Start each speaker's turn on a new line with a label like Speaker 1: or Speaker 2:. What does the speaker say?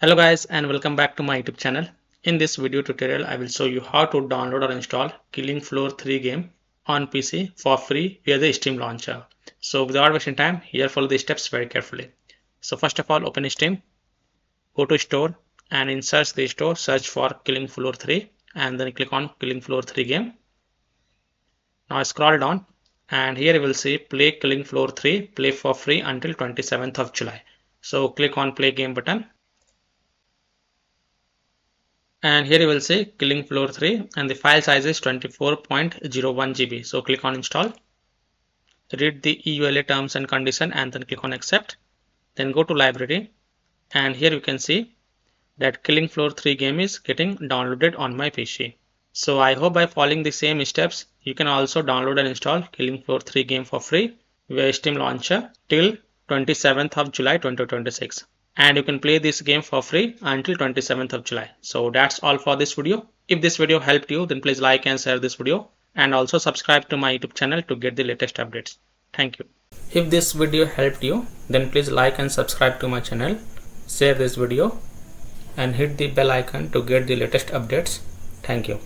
Speaker 1: Hello guys and welcome back to my YouTube channel. In this video tutorial I will show you how to download or install Killing Floor 3 game on PC for free via the Steam launcher. So without wasting time, here follow the steps very carefully. So first of all, open Steam, go to store, and in search the store, search for Killing Floor 3 and then click on Killing Floor 3 game. Now scroll down and here you will see play Killing Floor 3, play for free until 27th of July. So click on play game button. And here you will see Killing Floor 3 and the file size is 24.01 GB. So click on install, read the EULA terms and condition and then click on accept. Then go to library and here you can see that Killing Floor 3 game is getting downloaded on my PC. So I hope by following the same steps you can also download and install Killing Floor 3 game for free via Steam launcher till 27th of July 2026. And you can play this game for free until 27th of July. So that's all for this video. If this video helped you, then please like and share this video and also subscribe to my YouTube channel to get the latest updates. Thank you. If this video helped you, then please like and subscribe to my channel, share this video and hit the bell icon to get the latest updates. Thank you.